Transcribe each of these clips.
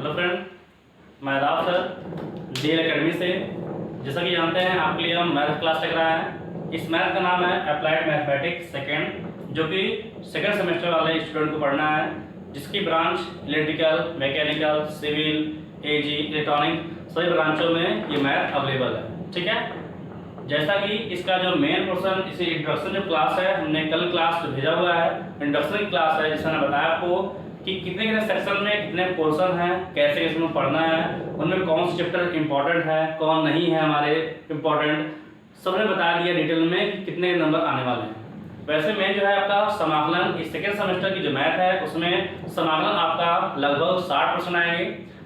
Hello friend, मैं आदाब sir DL academy से। जैसा कि जानते हैं आपके लिए हम मैथ क्लास लग रहा है। इस मैथ का नाम है अप्लाइड मैथमेटिक्स सेकेंड, जो कि सेकेंड सेमेस्टर वाले स्टूडेंट को पढ़ना है, जिसकी ब्रांच इलेक्ट्रिकल, मैकेनिकल, सिविल, एजी, इलेक्ट्रॉनिक सभी ब्रांचों में ये मैथ अवेलेबल है। ठीक है, जैसा कि इसका जो मेन पोर्शन, इसी इंट्रोडक्शन जो क्लास है, हमने कल क्लास जो भेजा हुआ है इंट्रोडक्शन की क्लास है, जिसमें मैंने बताया आपको कि कितने कितने सेक्शन में कितने पोर्शन हैं, कैसे इसमें पढ़ना है, उनमें कौन से चैप्टर इंपॉर्टेंट है, कौन नहीं है हमारे इंपॉर्टेंट, सबने बता दिया डिटेल में कि कितने नंबर आने वाले हैं। वैसे मेन जो है आपका समाकलन, इस सेकेंड सेमेस्टर की जो मैथ है उसमें समाकलन आपका लगभग 60% आएंगे।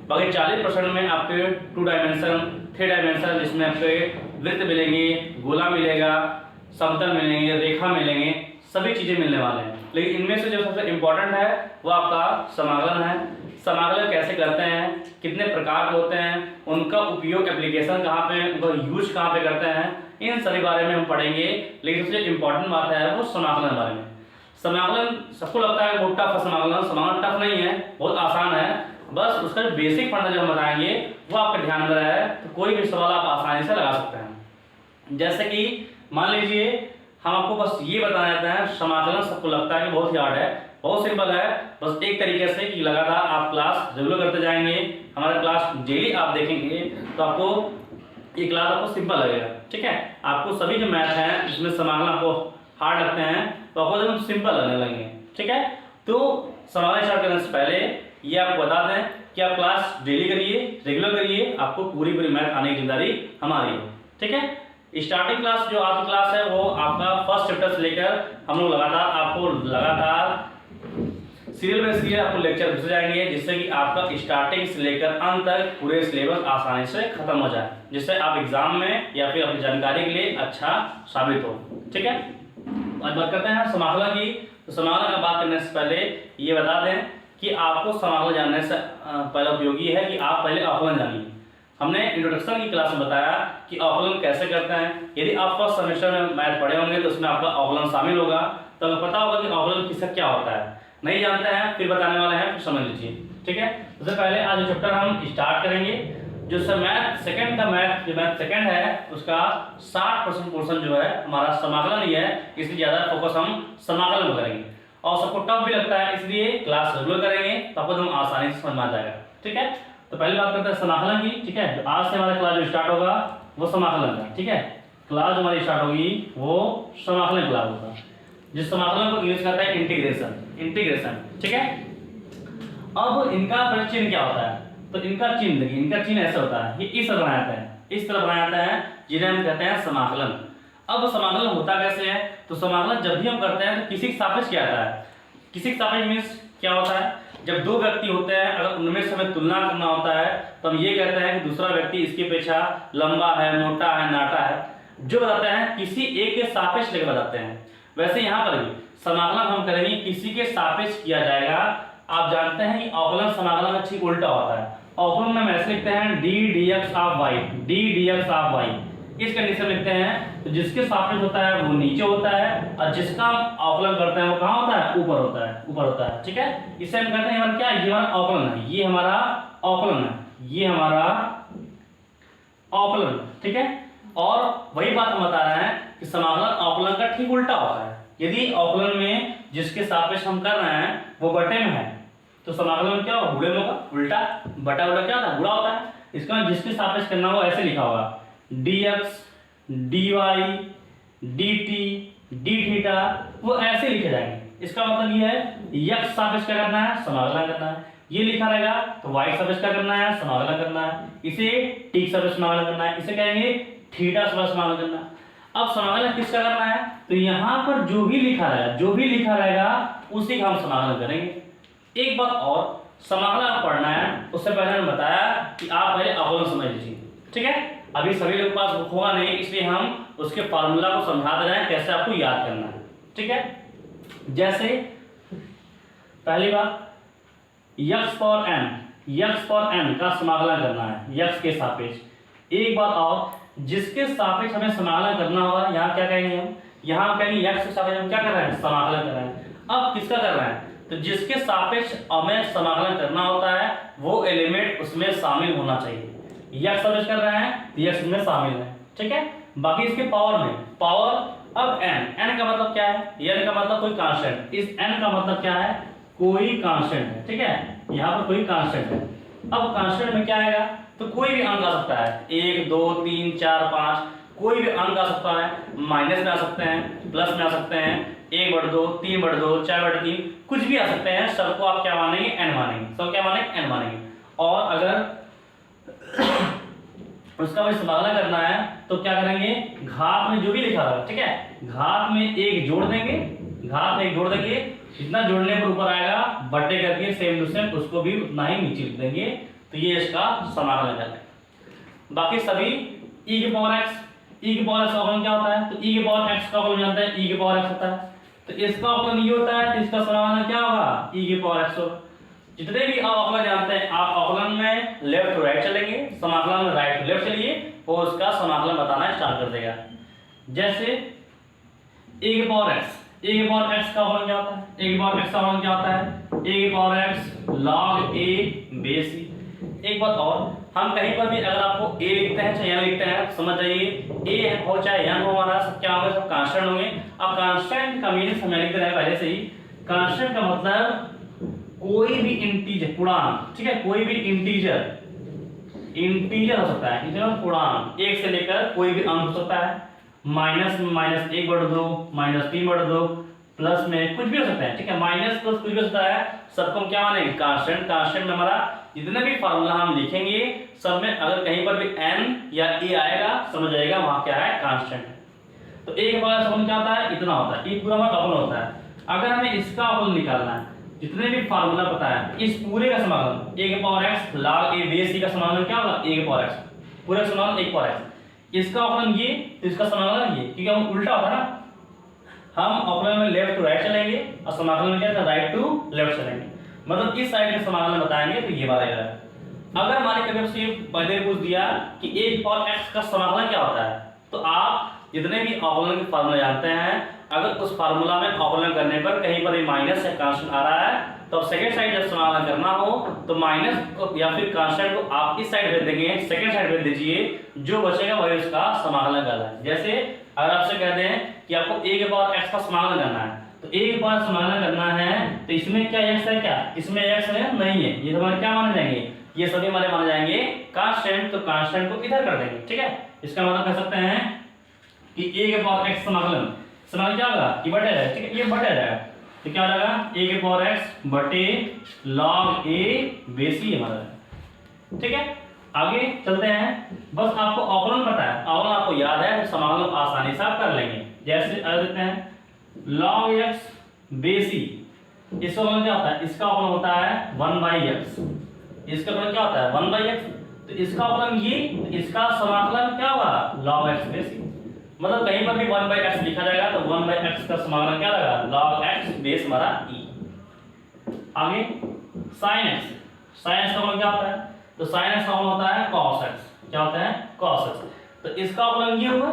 बाकी 40% में आपके 2 डायमेंशन, 3 डायमेंशन, जिसमें आपके वृत्त मिलेंगे, गोला मिलेगा, समतल मिलेंगे, रेखा मिलेंगे, सभी चीज़ें मिलने वाले हैं। लेकिन इनमें से जो सबसे इम्पोर्टेंट है वो आपका समाकलन है। समाकलन कैसे करते हैं, कितने प्रकार के होते हैं, उनका उपयोग, एप्लीकेशन कहाँ पे, उनका यूज कहाँ पे करते हैं, इन सभी बारे में हम पढ़ेंगे। लेकिन सबसे इम्पोर्टेंट बात है वो समाकलन के बारे में। समाकलन सबको लगता है बहुत टफ है, समाकलन टफ नहीं है, बहुत आसान है। बस उसका जो बेसिक फंडा जो हम बताएंगे वो आपके ध्यान में रहे तो कोई भी सवाल आप आसानी से लगा सकते हैं। जैसे कि मान लीजिए हम आपको बस ये बताना चाहते हैं, समाकलन सबको लगता है कि बहुत ही हार्ड है, बहुत सिंपल है। बस एक तरीके से कि लगातार आप क्लास रेगुलर करते जाएंगे, हमारा क्लास डेली आप देखेंगे तो आपको ये क्लास आपको सिंपल लगेगा। ठीक है, आपको सभी जो मैथ हैं जिसमें समाकलन आपको हार्ड लगते हैं तो आपको एकदम सिंपल लगने लगेंगे। ठीक है, तो समाकलन स्टार्ट करने से पहले ये आपको बता दें कि आप क्लास डेली करिए, रेगुलर करिए, आपको पूरी मैथ आने की जिम्मेदारी हमारी है। ठीक है, स्टार्टिंग क्लास जो आज की क्लास है वो आपका फर्स्ट चैप्टर से लेकर हम लोग लगातार सीरियल बाय सीरियल आपको लेक्चर भेजे जाएंगे, जिससे कि आपका स्टार्टिंग से लेकर अंत तक पूरे सिलेबस आसानी से खत्म हो जाए, जिससे आप एग्जाम में या फिर अपनी जानकारी के लिए अच्छा साबित हो। ठीक है, आज बात करते हैं समाकलन की। तो समाकलन की बात करने से पहले ये बता दें कि आपको समाकलन जानने से पहला उपयोगी है कि आप पहले अवकलन जानिए। हमने इंट्रोडक्शन की क्लास में बताया कि अवकलन कैसे करते हैं। यदि आप फर्स्ट सेमेस्टर में मैथ पढ़े होंगे तो उसमें आपका अवकलन शामिल होगा, तो आपको पता होगा कि अवकलन किसका क्या होता है। नहीं जानते हैं फिर बताने वाले हैं, फिर समझ लीजिए। ठीक है, सबसे पहले आज चैप्टर हम स्टार्ट करेंगे। जो मैथ सेकंड का जो मैथ सेकंड है उसका 60% पोर्शन जो है हमारा समाकलन ही है, इसलिए ज्यादा फोकस हम समाकलन में करेंगे। और सबको टफ भी लगता है, इसलिए क्लास रेगुलर करेंगे तो आपको एकदम आसानी से समझ में आ जाएगा। ठीक है, तो पहली बात करते हैं समाकलन की। ठीक है, आज से हमारा क्लास जो स्टार्ट होगा वो समाकलन का। ठीक है, क्लास हमारी स्टार्ट होगी वो समाकलन क्लास होगा, जिस समाकलन को इंग्लिश कहते हैं इंटीग्रेशन। ठीक है, अब इनका चिन्ह क्या होता है, तो इनका चिन्ह ऐसा होता है, ये इस तरह बनाया जाता है, जिन्हें हम कहते हैं समाकलन। अब समाकलन होता कैसे है, तो समाकलन जब भी हम करते हैं तो किसी के सापेक्ष क्या आता है, किसी के सापेक्ष मीन्स क्या होता है, जब दो व्यक्ति होते हैं अगर उनमें से हमें तुलना करना होता है तो हम ये कहते हैं कि दूसरा व्यक्ति इसकी अपेक्षा लंबा है, मोटा है, नाटा है, जो बताते हैं किसी एक के सापेक्ष लेकर बताते हैं। वैसे यहाँ पर भी समाकलन हम करेंगे किसी के सापेक्ष किया जाएगा। आप जानते हैं कि अवकलन समाकलन का ठीक उल्टा होता है। अवकलन में हम ऐसे लिखते हैं डी dx ऑफ y, इस कंडीशन लिखते हैं तो जिसके सापेक्ष होता है वो नीचे होता है और जिसका हम अवकलन करते हैं वो कहाँ होता है, ऊपर होता है। ठीक है, इससे हम कहते हैं हमारा क्या, ये हमारा अवकलन है, ये हमारा अवकलन। ठीक है, और वही बात हम बता रहे हैं कि समाकलन अवकलन का ठीक उल्टा होता है। यदि अवकलन में जिसके सापेक्ष हम कर रहे हैं वो बटे में है तो समाकलन में क्या होगा, गुणे में होगा, उल्टा बटा क्या होता है, गुणा होता है। इसका जिसके सापेक्ष करना हो ऐसे लिखा होगा dx dy dt d theta, वो ऐसे लिखे जाएंगे। इसका मतलब ये है x सापेक्ष क्या करना है, समाकलन करना है। ये लिखा रहेगा तो y सापेक्ष क्या करना है, समाकलन करना है। इसे t सापेक्ष समाकलन करना है, इसे कहेंगे थीटा सापेक्ष समाकलन करना है। अब समाकलन किसका करना है, तो यहाँ पर जो भी लिखा रहेगा उसी का हम समाकलन करेंगे। एक बात और, समाकलन आप पढ़ना है उससे पहले मैंने बताया कि आप पहले अवकलन समझ लीजिए। ठीक है, अभी सभी लोगों के पास बुक होगा नहीं, इसलिए हम उसके फार्मूला को समझा दे रहे हैं कैसे आपको याद करना है। ठीक है, जैसे पहली बात x फॉर n का समाकलन करना है x के सापेक्ष। एक बात और, जिसके सापेक्ष हमें समाकलन करना होगा, यहाँ क्या कहेंगे हम, यहाँ कहेंगे x के सापेक्ष हम क्या कर रहे हैं, समाकलन कर रहे हैं। अब किसका कर रहे हैं, तो जिसके सापेक्ष हमें समाकलन करना होता है वो एलिमेंट उसमें शामिल होना चाहिए। ये एक्स कर रहे हैं तो ये इसमें शामिल है, ठीक है। बाकी इसके पावर में पावर अब n का मतलब क्या है, n का मतलब कोई कांस्टेंट, इस n का मतलब क्या है, कोई कांस्टेंट है, ठीक है। यहाँ पर कोई कांस्टेंट है। अब कांस्टेंट में क्या आएगा, तो कोई भी अंक आ सकता है, 1 2 3 4 5 कोई भी अंक आ सकता है, माइनस में आ सकते हैं, प्लस में आ सकते हैं, 1/2 3/2 4/3 कुछ भी आ सकते हैं। सबको आप क्या मानेंगे, n मानेंगे, सब क्या मानेंगे, n मानेंगे। और अगर उसका वही समाकलन करना है तो क्या करेंगे, घात में जो भी लिखा होगा, ठीक है, घात में 1 जोड़ देंगे, घात में 1 जोड़ देंगे, जितना जोड़ने पर ऊपर आएगा बटे करके सेम टू सेम उसको भी उतना ही नीचे लिख देंगे, तो ये इसका समाकलन है। बाकी सभी e की पावर x, e की पावर x का अवकलन क्या होता है, तो e की पावर x का अवकलन जानते हैं, e की पावर x होता है, तो इसका अवकलन ये होता है, तो इसका समाकलन क्या होगा, e की पावर x होगा। जितने भी आप अवकलन जानते हैं, आप अवकलन में लेफ्ट टू राइट चलेंगे, समाकलन में राइट टू लेफ्ट चलिए, और उसका समाकलन बताना स्टार्ट कर देगा। जैसे a की पावर x, a की पावर x का अवकलन क्या होता है, a की पावर x का अवकलन क्या होता है, a की power x log a base c। एक बात और, हम कहीं पर भी अगर आपको a लिखते हैं चाहे n लिखते हैं तो समझ जाइए a हो चाहे n हो, हमारा सब क्या होंगे, सब कांस्टेंट होंगे। अब कांस्टेंट का मीनिंग समझ लिखते रहे पहले से ही। कांस्टेंट का मतलब कोई भी इंटीजर, पूर्णांक, ठीक है, कोई भी इंटीजर हो सकता है, इंटीजर पूर्णांक, 1 से लेकर कोई भी अंक हो सकता है, माइनस में -1/2 -3/2, प्लस में कुछ भी हो सकता है, ठीक है, माइनस प्लस कुछ भी हो सकता है, सबको हम क्या मानेंगे, कांस्टेंट। कांस्टेंट में हमारा जितने भी फार्मूला हम लिखेंगे सब में अगर कहीं पर भी n या a आएगा समझ जाएगा वहां क्या है, कांस्टेंट है। तो a के पावर x क्या होता है, इतना होता है, ये पूरा हमारा अवकलन होता है। अगर हमें इसका अवकलन निकालना है, जितने भी फार्मूला पता है इस पूरे का समाकलन, a के power x log a base c का समाकलन क्या होगा, a के पावर x, पूरा समाकलन a के पावर x, इसका अवकलन ये, तो इसका समाकलन ये, क्योंकि हम उल्टा होता है ना, हम अवकलन में लेफ्ट टू राइट चलेंगे और समाकलन में क्या, राइट टू लेफ्ट चलेंगे, मतलब इस साइड का समाकलन बताएंगे तो ये वाला है। अगर हमारे कभी आपसे पहले पूछ दिया कि a की पावर x का समाकलन क्या होता है, तो आप जितने भी अवकलन के फार्मूला जानते हैं, अगर उस फार्मूला में अवकलन करने पर कहीं पर भी माइनस या कांस्टेंट आ रहा है तो अब सेकंड साइड जब समाकलन करना हो तो माइनस या फिर कांस्टेंट को आप इस साइड भेज देंगे, सेकंड साइड भेज दीजिए, जो बचेगा वही उसका समाकलन करना है। जैसे अगर आपसे कहते हैं कि आपको a के पावर x का समाकलन करना है, तो a के पावर समाकलन करना है तो इसमें क्या x है, क्या इसमें x है, नहीं है, ये हमारे क्या माने जाएंगे, ये सभी हमारे माने जाएंगे कांस्टेंट, तो कांस्टेंट को इधर कर देंगे, ठीक है। इसका मतलब कह सकते हैं कि a के पावर x समाकलन क्या होगा, ये बटे जाएगा, ठीक है, ये बटे जाएगा, तो क्या हो जाएगा, a के पावर x बटे log a बेस c हमारा, ठीक है। आगे चलते हैं, बस आपको अवकलन पता है, अवकलन आपको याद है तो समाकलन आसानी से आप कर लेंगे। जैसे अगर देते हैं log x बेस c, इसका अवकलन क्या होता है, इसका अवकलन होता है 1/x, इसका अवकलन क्या होता है 1/x, तो इसका अवकलन ये, तो इसका समाकलन क्या होगा log x बेस c, मतलब कहीं पर भी 1/x लिखा जाएगा तो 1/x का समाकलन क्या रहेगा, log x बेस हमारा e। आगे sin x, sin x का अवकलन क्या होता है, तो sin x का अवकलन होता है cos x, क्या होता है cos x, तो इसका अवकलन ये हुआ,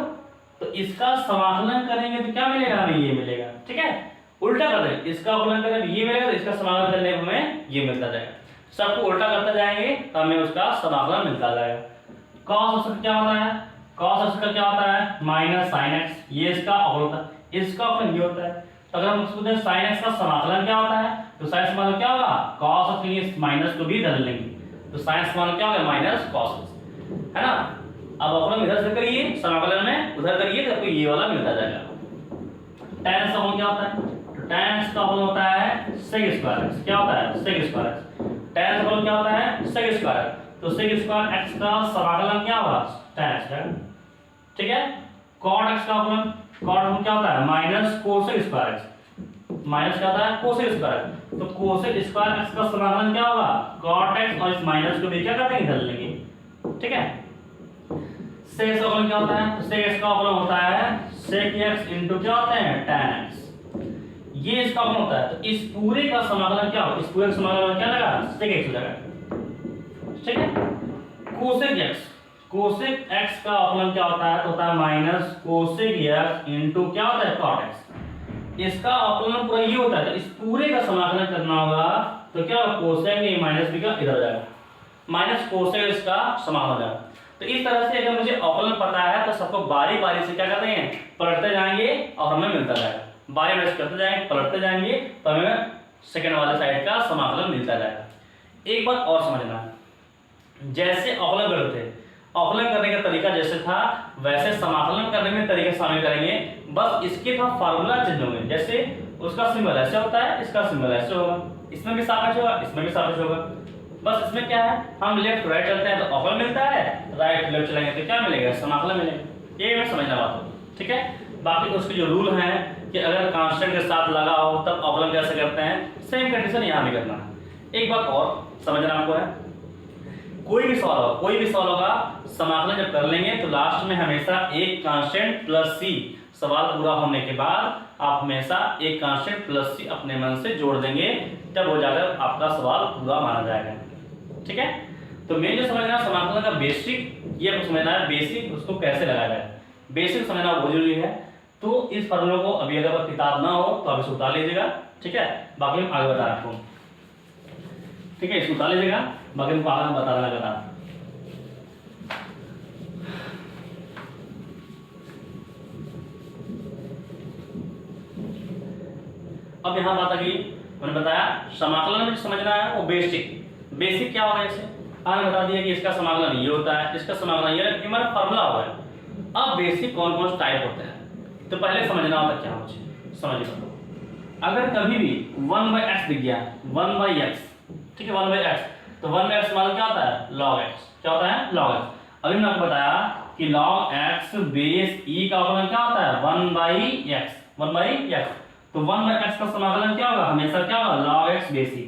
तो इसका समाकलन करेंगे तो क्या मिलेगा, हमें ये मिलेगा, ठीक है। उल्टा कर देंगे, इसका अवकलन करेंगे तो ये मिलेगा, तो इसका समाकलन करने पर हमें ये मिलता जाएगा, सबको उल्टा करते जाएंगे तो हमें उसका समाकलन मिलता जाएगा। cos x क्या होता है, cos x का क्या होता है माइनस sin x, ये इसका अवकलन होता है, इसका अवकलन ये होता है। तो अगर हम उसको दें sin x का समाकलन क्या होता है, तो sin x समाकलन क्या होगा cos x, इस माइनस को भी धर लेंगे, तो sin x समाकलन क्या होगा माइनस cos x, है ना। अब अवकलन इधर से करिए, समाकलन में उधर करिए तो आपको ये वाला मिलता जाएगा। tan x का अवकलन क्या होता है, तो tan x का अवकलन होता है sec स्क्वायर x, क्या होता है sec square x, tan x का अवकलन क्या होता है sec स्क्वायर, तो sec स्क्वायर x का समाकलन क्या होगा tan x है, ठीक है। cot x का अवकलन, cot क्या होता है minus cosec square x, minus क्या होता है cosec स्क्वायर, तो cosec स्क्वायर x का समाकलन क्या होगा cot x, और इस माइनस को भी क्या कर देंगे, धर लेंगे, ठीक है। sec x का अवकलन क्या होता है, तो sec x का अवकलन होता है sec x इनटू क्या होता है tan x, ये इसका अवकलन होता है। तो इस पूरे का समाकलन क्या होगा, इस पूरे का समाकलन क्या लगा sec x लगा, ठीक है। cosec x, cosec x का अवकलन क्या होता है, तो होता है माइनस cosec x इनटू क्या होता है cot x, इसका अवकलन पूरा ये होता है, तो इस पूरे का समाकलन करना होगा तो क्या होगा, कोसेक ए माइनस बी का इधर आ जाएगा, माइनस कोसेक इसका समाकलन हो जाएगा। तो इस तरह से अगर मुझे अवकलन पता है तो सबको बारी बारी से क्या करते हैं, पलटते जाएंगे और हमें मिलता जाएगा, बारी बारी से करते जाएंगे, पलटते जाएंगे तो हमें सेकंड वाले साइड का समाकलन मिलता जाएगा। एक बात और समझना, जैसे अवकलन करते थे, अवकलन करने का तरीका जैसे था वैसे समाकलन करने में तरीके शामिल करेंगे, बस इसके थोड़ा फार्मूला चेंज होंगे। जैसे उसका सिंबल ऐसे होता है, इसका सिंबल ऐसे होगा, इसमें भी सापेक्ष होगा, इसमें भी सापेक्ष होगा। बस इसमें क्या है, हम लेफ्ट राइट चलते हैं तो अवकलन मिलता है, राइट लेफ्ट चलेंगे तो क्या मिलेगा, समाकलन मिलेगा। ये हमें समझना बात हो, ठीक है। बाकी उसके जो रूल हैं कि अगर कांस्टेंट के साथ लगा हो तब अवकलन कैसे करते हैं, सेम कंडीशन यहाँ भी करना है। एक बात और समझना आपको है, कोई भी सवाल होगा समाकलन जब कर लेंगे तो लास्ट में हमेशा एक कांस्टेंट प्लस सी, सवाल पूरा होने के बाद आप हमेशा एक कांस्टेंट प्लस सी अपने मन से जोड़ देंगे, तब हो जाकर आपका सवाल पूरा माना जाएगा, ठीक है। तो मेन जो समझना है समाकलन का बेसिक, ये आपको समझना है बेसिक उसको कैसे लगाया जाए, बेसिक समझना बहुत जरूरी है। तो इस फॉर्मूले को अभी अगर किताब ना हो तो आप इसे उतार लीजिएगा, ठीक है। बाकी हम आगे बता रहे आपको, ठीक है, इसको उतार लीजिएगा, बाकी हम आगे बता रहे लगातार। अब यहाँ बात आ गई, मैंने बताया समाकलन में समझना है वो बेसिक क्या होगा। जैसे आपने बता दिया कि इसका समाकलन ये होता है, इसका समाकलन ये हमारा फॉर्मूला होगा। अब बेसिक कौन कौन से टाइप होते हैं तो पहले समझना होता क्या मुझे समझिए। अगर कभी भी 1/x दिख गया, 1/x, ठीक है, 1/x, तो 1/x मान क्या होता है, log x, क्या होता है, log x। अभी मैंने आपको बताया कि log x बेस e का अवकलन क्या होता है, 1/x, 1/x। तो 1/x का समाकलन क्या होगा, हमेशा क्या होगा, log x बेस e।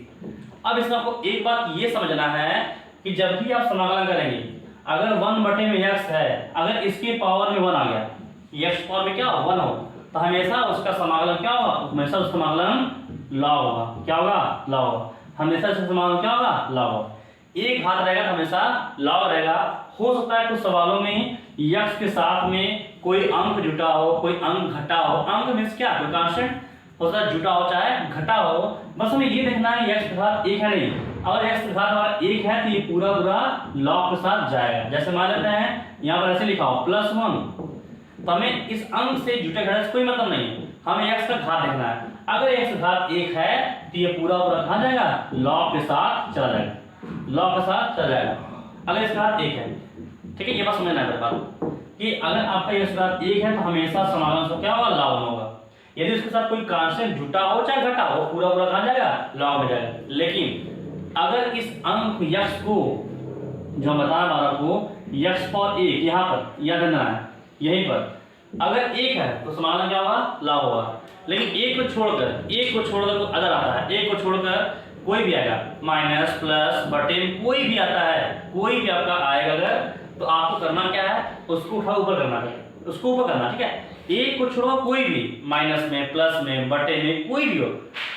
अब इसमें आपको एक बात ये समझना है कि जब भी आप समाकलन करेंगे, अगर 1/x है, अगर इसके पावर में 1 आ गया, x पावर में क्या 1 हो, तो हमेशा उसका समाकलन क्या होगा, हमेशा उसका समाकलन log होगा, क्या होगा, log होगा, हमेशा इसका समाकलन क्या होगा, log होगा। एक हाथ रहेगा तो हमेशा log रहेगा। हो सकता है कुछ सवालों में x के साथ में कोई अंक जुटा हो, कोई अंक घटा हो, अंक मींस क्या, कोई कांस्टेंट हो सकता है जुटा हो चाहे घटा हो, बस हमें ये देखना है x के साथ 1 है नहीं। अगर x के साथ हमारा 1 है तो ये पूरा log के साथ जाएगा। जैसे मान लेते हैं यहाँ पर ऐसे लिखा हो +1, तो हमें इस अंक से जुटे घटाने से कोई मतलब नहीं है, हमें x का घात देखना है। अगर x का घात 1 है तो ये पूरा कहाँ जाएगा, log के साथ चला जाएगा, log के साथ चला जाएगा अगर इसका घात 1 है, ठीक है। ये बात समझना है बात कि अगर आपका x का घात 1 है तो हमेशा समाकलन से क्या होगा, log होगा। यदि उसके साथ कोई कांस्टेंट जुटा हो चाहे घटा हो, पूरा कहाँ जाएगा, log में जाएगा। लेकिन अगर इस अंक x को जो बता रहा आपको, x पर 1 यहाँ पर याद रखना है, यहीं पर अगर 1 है तो समाकलन क्या होगा, log होगा। लेकिन 1 को छोड़कर तो अगर आता है, 1 को छोड़कर कोई भी आएगा, माइनस प्लस बटे कोई भी आता है, कोई भी आपका आएगा अगर, तो आपको करना क्या है, उसको उठा ऊपर करना है, उसको ऊपर करना, ठीक है। 1 को छोड़ो कोई भी, माइनस में, प्लस में, बटे में, कोई भी हो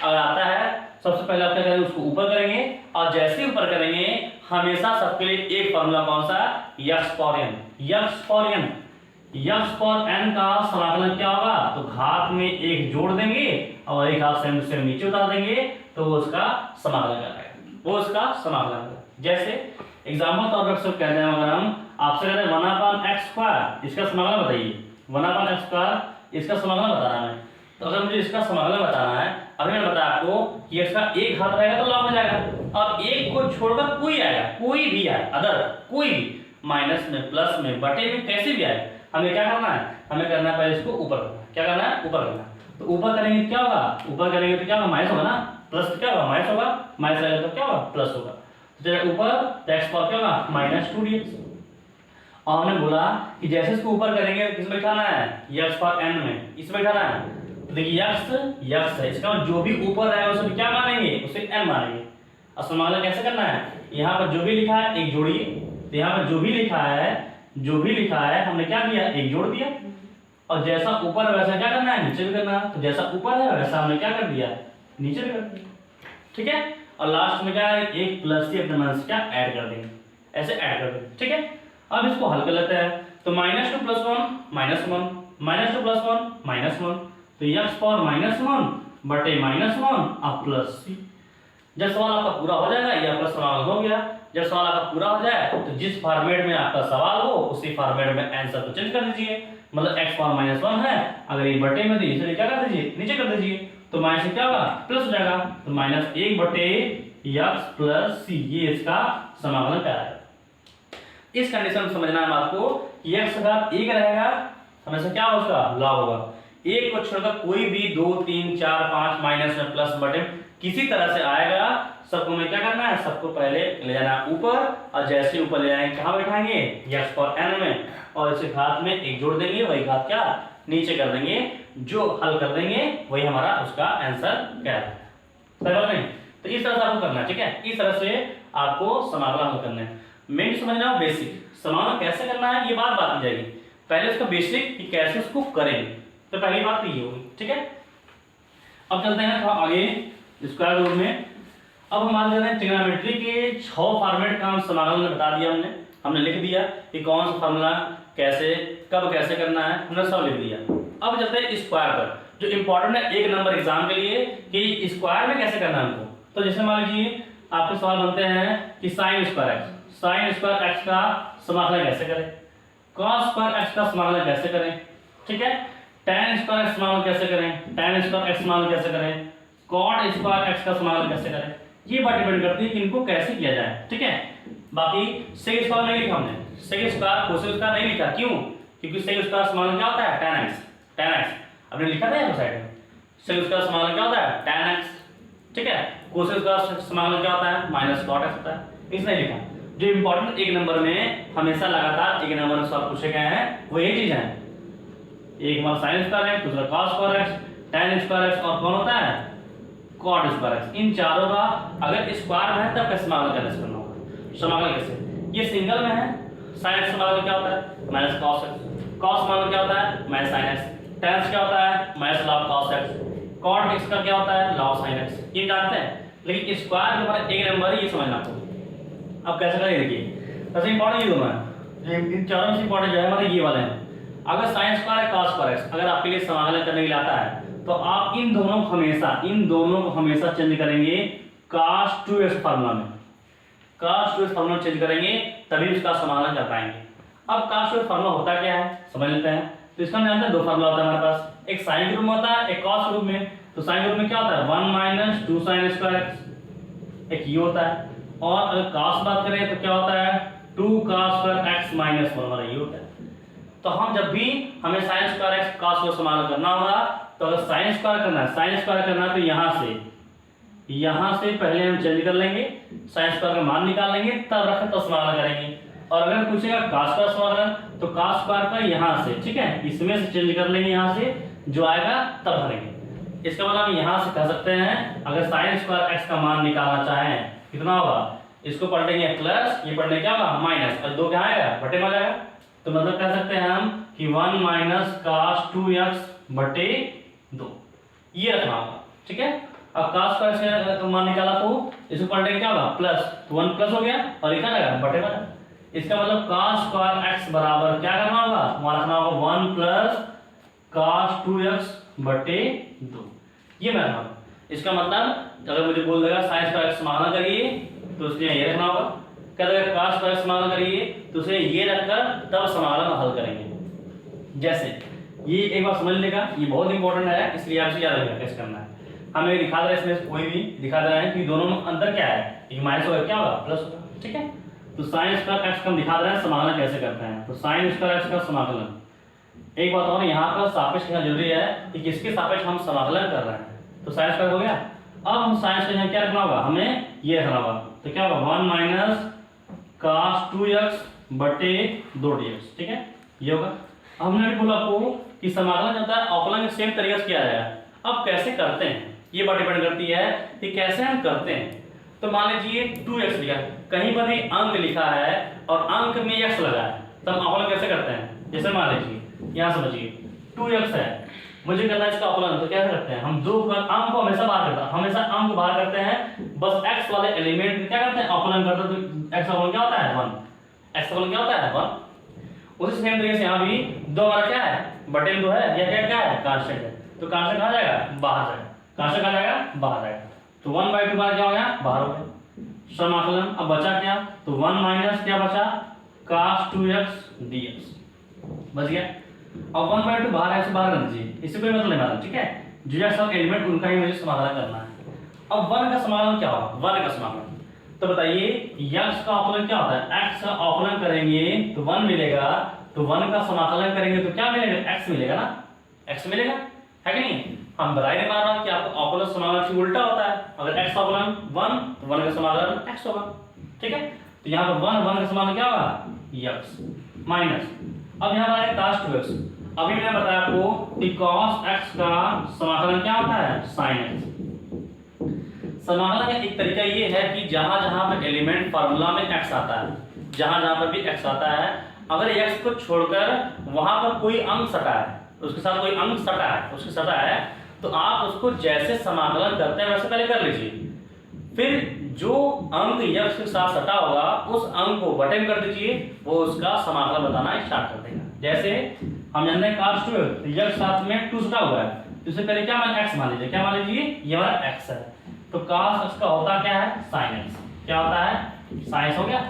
अगर आता है, सबसे पहले आप क्या करेंगे, उसको ऊपर करेंगे, और जैसे ही ऊपर करेंगे हमेशा सबके लिए एक फॉर्मूला कौन सा, x पर n का समाकलन क्या होगा, तो घात में 1 जोड़ देंगे और एक हाथ से नीचे उतार देंगे तो वो उसका समाकलन कराएगा, वो उसका समाकलन करेगा। जैसे एग्जाम्पल तौर पर कह रहे हैं, अगर हम आपसे कह रहे हैं 1/x², इसका समाकलन बताइए, 1/x², इसका समाकलन बताना है। तो अगर मुझे इसका समाकलन बताना है, अभी मैंने बताया आपको कि इसका एक हाथ रहेगा तो log में जाएगा, और 1 को छोड़कर कोई आएगा, कोई भी आए, अदर कोई भी, माइनस में, प्लस में, बटे में, कैसे भी आए, हमें क्या करना है, हमें करना है पहले इसको ऊपर करना है। क्या करना है, ऊपर करना है। तो ऊपर करेंगे तो क्या होगा, ऊपर करेंगे तो क्या होगा, माइनस होगा ना, प्लस क्या होगा, माइनस होगा, माइनस रहेगा तो क्या होगा, प्लस होगा। तो जब ऊपर x पर क्या होगा, -2dx। और हमने बोला कि जैसे इसको ऊपर करेंगे किस में बैठाना है, x पर n में, इस बैठाना है। तो देखिए x है, इसका जो भी ऊपर रहेगा उसे क्या मानेंगे, उसे n मानेंगे। अब समाकलन कैसे करना है, यहाँ पर जो भी लिखा है 1 जोड़िए, तो यहाँ पर जो भी लिखा है हमने क्या किया, 1 जोड़ दिया, और जैसा ऊपर है वैसा क्या करना है, नीचे भी करना है। तो जैसा ऊपर है वैसा हमने क्या कर दिया, नीचे भी कर दिया, ठीक है। और लास्ट में क्या है, 1 प्लस सी अपने मन से क्या ऐड कर देंगे, ऐसे ऐड कर देंगे, ठीक है। अब इसको हल कर लेते हैं, तो -2 + 1 -1, -2 + 1 -1, तो तो x पावर -1 बटे -1 अब प्लस सी। जब सवाल आपका पूरा हो जाएगा, ये आपका सवाल हो गया। जब सवाल आपका पूरा हो जाए तो जिस फॉर्मेट में आपका सवाल हो उसी फॉर्मेट में आंसर को चेंज कर दीजिए। मतलब x पावर -1 है, अगर ये बटे में दी इसे क्या कर दीजिए, नीचे कर दीजिए, तो माइनस से क्या होगा, प्लस हो जाएगा। तो -1 बटे x प्लस सी, ये इसका समाकलन कराएगा। इस कंडीशन में समझना है आपको कि x अगर 1 रहेगा हमेशा क्या होगा, उसका लॉग होगा। 1 को छोड़कर कोई भी 2 3 4 5 माइनस में प्लस बटे किसी तरह से आएगा, सबको में क्या करना है, सबको पहले ले जाना ऊपर, और जैसे ऊपर ले जाएंगे कहाँ बैठाएंगे, x पावर n में, और इसे घात में एक जोड़ देंगे, वही घात क्या नीचे कर देंगे। जो हल कर देंगे वही हमारा उसका आंसर क्या है, सही बात नहीं। तो इस तरह से आपको करना है, ठीक है। इस तरह से आपको समाकलन हल करना है। मेन समझना है बेसिक समाकलन कैसे करना है, ये बात की जाएगी। पहले उसका बेसिक कि कैसे उसको करेंगे, तो पहली बात तो ये होगी, ठीक है। अब चलते हैं थोड़ा आगे स्क्वायर रूट में। अब हम मान लेते हैं ट्रिग्नोमेट्री के 6 फॉर्मेट का हम समाकलन बता दिया, हमने लिख दिया कि कौन सा फॉर्मूला कैसे कब कैसे करना है, हमने सब लिख दिया। अब चलते हैं स्क्वायर पर, जो इंपॉर्टेंट है 1 नंबर एग्जाम के लिए कि स्क्वायर में कैसे करना है हमको। तो जैसे मान लीजिए आपके सवाल बनते हैं कि साइन स्क्वायर एक्स का समाकलन कैसे करें, कॉस स्क्वायर एक्स का समाकलन कैसे करें, ठीक है, tan स्क्वायर एक्स समाकलन कैसे करें, tan स्क्वायर एक्स समाकलन कैसे करें, cot स्क्वायर एक्स का समाकलन कैसे करें। ये बात डिपेंड करती है कि इनको कैसे किया जाए, ठीक है। बाकी सेक स्क्वायर नहीं लिखा हमने, सेक स्क्वायर कोसेक स्क्वायर नहीं लिखा, क्यों, क्योंकि सेक स्क्वायर समाकलन क्या होता है, tan x हमने लिखा था यहाँ साइड में। सेक स्क्वायर समाकलन क्या होता है, tan x, ठीक है। कोसेक स्क्वायर समाकलन क्या होता है, -cot x होता है, इसने लिखा। जो इंपॉर्टेंट 1 नंबर में हमेशा लगातार 1 नंबर में सवाल पूछे गए हैं वो यही चीज है। एक बार साइन स्क्वायर एक्स, दूसरा cos square x, tan square x, और कौन होता है, cot स्क्वायर एक्स। इन चारों का अगर स्क्वायर में है तब कैसे समाकलन करना होगा, समाकलन कैसे। ये सिंगल में है, sin समाकलन क्या होता है, -cos x, cos समाकलन क्या होता है, -sin x, tan क्या होता है, -log cos x, cot x का क्या होता है, log sin x। ये जानते हैं, लेकिन स्क्वायर में हमारा 1 नंबर है, ये समझना आपको। अब कैसे करेंगे, देखिए सबसे इंपॉर्टेंट ये दोनों है, इन चारों से इंपॉर्टेंट जो है हमारे ये वाले हैं। अगर sine square cos square x अगर आपके लिए समाकलन करने के लिए आता है तो आप इन दोनों को हमेशा चेंज करेंगे cos 2x फार्मूला में, cos 2x फार्मूला चेंज करेंगे तभी उसका समाकलन कर पाएंगे। अब cos 2x फार्मूला होता क्या है समझ लेते हैं। तो इसका हम जानते हैं 2 फार्मूला होता है हमारे पास, एक साइन के रूप में होता है, एक cos के रूप में। तो साइन के रूप में क्या होता है, 1 - 2 sin स्क्वायर x, एक ये होता है। और अगर cos बात करें तो क्या होता है, 2 cos स्क्वायर x - 1 हमारा ये होता है। तो हम जब भी हमें sin स्क्वायर x cos को समाकलन करना होगा, तो अगर sin स्क्वायर करना है तो यहाँ से पहले हम चेंज कर लेंगे, sin स्क्वायर का मान निकाल लेंगे, तब रखें तो समाकलन करेंगे। और अगर पूछेगा cos स्क्वायर समाकलन तो cos स्क्वायर का यहाँ से, ठीक है, इसमें से चेंज कर लेंगे, यहाँ से जो आएगा तब भरेंगे। इसका मतलब हम यहाँ से कह सकते हैं अगर sin स्क्वायर x का मान निकालना चाहें कितना होगा, इसको पलटेंगे प्लस, ये पलटने क्या होगा माइनस, और 2 क्या आएगा बटे में आ जाएगा। तो मतलब कह सकते हैं हम कि 1 - cos 2x बटे 2, ये रखना होगा, ठीक है। अब cos स्क्वायर से तो मान निकाला तो इसको पलटेंगे क्या होगा प्लस, तो 1 प्लस हो गया और ये क्या आएगा बटे में। इसका मतलब cos स्क्वायर x बराबर क्या करना होगा, वहां रखना होगा 1 + cos 2x बटे 2, ये मैं रखना। इसका मतलब अगर मुझे बोल देगा sin स्क्वायर x समाकलन करिए तो उसने ये रखना होगा, कह देगा cos स्क्वायर समाकलन करिए तो उसे ये रखकर तब समाकलन हल करेंगे। जैसे ये एक बार समझ लेगा, ये बहुत इंपॉर्टेंट है, इसलिए आपसे याद रखना कैसे करना है। हमें दिखा दे रहा है, इसमें कोई भी दिखा दे रहा है कि दोनों में अंतर क्या है, एक माइनस होगा क्या होगा प्लस होगा, ठीक है। तो sin स्क्वायर x का हम दिखा दे रहे हैं समाकलन कैसे करते हैं। तो sin स्क्वायर x का समाकलन, एक बात और यहाँ पर सापेक्ष लिखना जरूरी है कि किसके सापेक्ष हम समाकलन कर रहे हैं। तो sin स्क्वायर हो गया, अब हम साइंस का यहाँ क्या रखना होगा, हमें ये रखना होगा। तो क्या होगा 1 - cos 2x बटे 2dx, ठीक है, ये होगा। हमने भी बोला आपको कि समाकलन होता है अवकलन सेम तरीके से किया जाएगा। अब कैसे करते हैं ये बात डिपेंड करती है कि कैसे हम करते हैं। तो मान लीजिए 2x लिखा है, कहीं पर भी अंक लिखा है और अंक में x लगा है, तो हम अवकलन कैसे करते हैं। जैसे मान लीजिए यहाँ समझिए 2x है, मुझे करना है इसका अवकलन, तो क्या करते हैं हम दो अंक को हमेशा बाहर करते हैं, हमेशा अंक को बाहर करते हैं, बस x वाले एलिमेंट क्या करते हैं अवकलन करते हैं। तो x का अवकलन क्या होता है 1, x का अवकलन क्या होता है 1। उसी सेम तरीके से यहाँ भी 2 हमारा क्या है बटे 2 है, या क्या क्या है कांस्टेंट है, तो कहाँ से कहाँ जाएगा, बाहर जाएगा, कहाँ से कहाँ जाएगा, बाहर जाएगा। तो 1/2 बार क्या हो गया, बाहर हो गया समाकलन। अब बचा क्या, तो 1 माइनस क्या बचा, cos 2x dx बच गया। अब 1/2 बाहर है, इसे बाहर कर दीजिए, इससे कोई मतलब नहीं मालूम, ठीक है। जो सब एलिमेंट उनका ही मुझे समाकलन करना है। अब 1 का समाकलन क्या होगा, 1 का समाकलन, तो बताइए x का अवकलन क्या होता है, x का अवकलन करेंगे तो 1 मिलेगा, तो 1 का समाकलन करेंगे तो क्या मिलेगा, x मिलेगा ना, x मिलेगा, है कि नहीं। हम बता ही नहीं पा रहा कि आपको अवकलन समाकलन से उल्टा होता है, अगर x का अवकलन 1 तो 1 का समाकलन x होगा, ठीक है। तो यहाँ पर 1 का समाकलन क्या होगा, x माइनस, अब यहाँ पर आएगा cos 2x। अभी मैंने बताया आपको कि cos x का समाकलन क्या होता है, sin x। समाकलन का एक तरीका ये है कि जहां जहां पर एलिमेंट फार्मूला में x आता है, जहां जहां पर भी x आता है, अगर x को छोड़कर वहां पर कोई अंक सटा है, उसके साथ कोई अंक सटा है, उसके सटा है, तो आप उसको जैसे समाकलन करते हैं वैसे पहले कर लीजिए, फिर जो अंक x के साथ सटा होगा उस अंक को बटन कर दीजिए, वो उसका समाकलन बताना स्टार्ट कर देगा। जैसे हम जानते हैं cos 2 x साथ में 2 सटा हुआ है, तो इससे पहले क्या मान x मान लीजिए, क्या मान लीजिए, ये हमारा x है, तो cos x का होता क्या है, sin x, क्या होता है, sin x हो गया।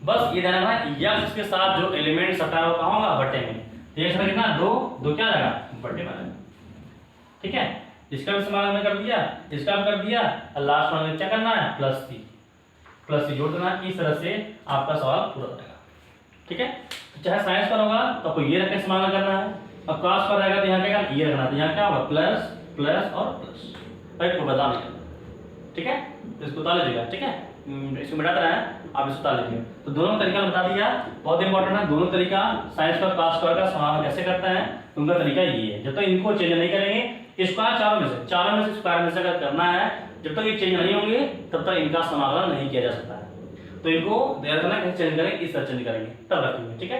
बस ये ध्यान रखना x के साथ जो एलिमेंट सटा है वो कहाँ होगा, बटे में, तो ये कितना 2 क्या जाएगा, बटे में, ठीक है। इसका भी समाकलन में कर दिया, इसका भी कर दिया, और लास्ट में क्या करना है, प्लस सी जोड़ देना। इस तरह से आपका सवाल पूरा हो जाएगा, ठीक है। तो चाहे साइंस पर होगा तो आपको ये रख के समाकलन करना है, और cos पर रहेगा तो यहाँ क्या ये रखना, तो यहाँ क्या होगा, प्लस और प्लस, भाई को बता नहीं, ठीक है। तो इसको उतार लीजिएगा, ठीक है, इसको मिटाते रहे, आप इसको उतार लीजिए। तो दोनों तरीका बता दिया, बहुत इंपॉर्टेंट है दोनों तरीका, साइंस का cos का समाकलन कैसे करते हैं, उनका तरीका ये है। जब तक इनको चेंज नहीं करेंगे, स्क्वायर चारों में से स्क्वायर में से अगर करना है, जब तक ये चेंज नहीं होंगे तब तक इनका समाकलन नहीं किया जा सकता है। तो इनको ध्यान रखना कैसे चेंज करेंगे, इस तरह चेंज करेंगे तब रखेंगे, ठीक है।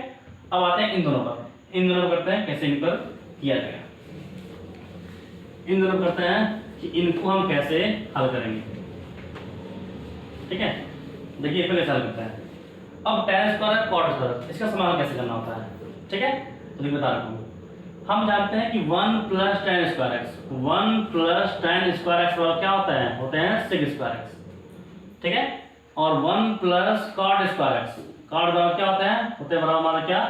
अब आते हैं इन दोनों पर, इन दोनों करते हैं कैसे इन पर किया जाएगा, इन दोनों करते हैं कि इनको हम कैसे हल करेंगे, ठीक है। देखिए इस पर कैसे हल करते हैं। अब tan स्क्वायर cot स्क्वायर, इसका समाकलन कैसे करना होता है, ठीक है। तो देखिए बता रहा हूँ, हम जानते हैं कि 1 + tan square x, 1 + tan square x बराबर क्या होता है, होते हैं sec स्क्वायर x, ठीक है। और 1 + cot स्क्वायर x, cot बराबर क्या होते हैं, होते हैं बराबर हमारा क्या,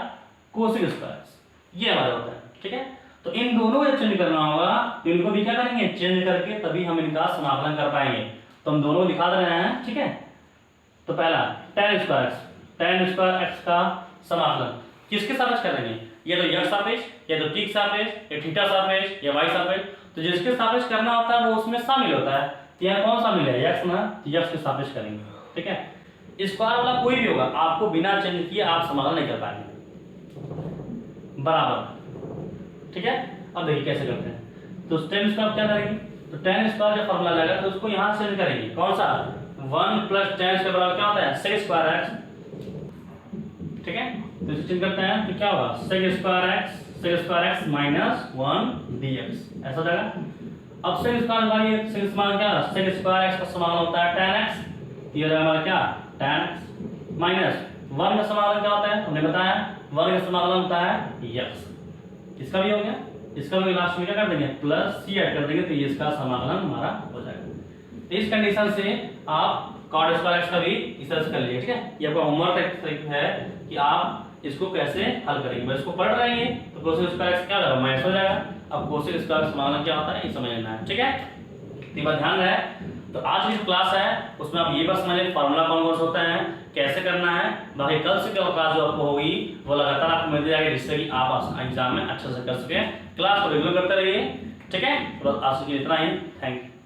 cosec स्क्वायर x, ये हमारे होता है, ठीक है। तो इन दोनों को चेंज करना होगा, तो इनको भी क्या करेंगे, चेंज करके तभी हम इनका समाकलन कर पाएंगे। तो हम दोनों दिखा दे रहे हैं, ठीक है। तो पहला tan स्क्वायर x का समाकलन किसके सापेक्ष करेंगे, या तो x सापेक्ष, या तो t के सापेक्ष, या थीटा सापेक्ष, या y सापेक्ष। तो जिसके सापेक्ष करना होता है वो उसमें शामिल होता है, तो यहाँ कौन शामिल है, x ना, तो x के सापेक्ष करेंगे, ठीक है। स्क्वायर वाला कोई भी होगा, आपको बिना चेंज किए आप समाकलन नहीं कर पाएंगे, बराबर, ठीक है। अब देखिए कैसे करते हैं। तो tan स्क्वायर क्या करेंगे, तो tan स्क्वायर जो फॉर्मूला लगेगा तो उसको यहाँ चेंज करेंगे, कौन सा, 1 + tan स्क्वायर बराबर क्या होता है, sec स्क्वायर x, ठीक है। तो इसे चेंज करते हैं तो क्या होगा, sec स्क्वायर x -1 dx, ऐसा हो जाएगा। अब sec स्क्वायर का ये sec स्क्वायर क्या, sec स्क्वायर x का समाकलन होता है tan x, ये हो जाएगा हमारा क्या, tan x माइनस 1 का समाकलन क्या होता है, हमने बताया 1 का समाकलन होता है x, इसका भी हो गया, इसका भी लास्ट में क्या कर देंगे, प्लस c ऐड कर देंगे, तो ये इसका समाकलन हमारा हो जाएगा। तो इस कंडीशन से आप cot स्क्वायर x का भी इस तरह से कर लीजिए, ठीक है। ये आपका होमवर्क है कि आप इसको कैसे हल करेंगे, बस इसको पढ़ रहे हैं तो cosec स्क्वायर x क्या होगा, माइनस हो जाएगा। अब cosec स्क्वायर का समाकलन क्या होता है ये समझ लेना है, ठीक है। तो बात ध्यान रहे। तो आज की जो क्लास है उसमें आप ये बस समझिए फार्मूला कौन कौन से होता है, कैसे करना है, बाकी कल से क्या क्लास जो आपको होगी वो लगातार आपको मिलती जाएगी, जिससे कि आप एग्जाम में अच्छे से कर सकें। क्लास को रेगुलर करते रहिए, ठीक है। बस आज के लिए इतना ही, थैंक यू।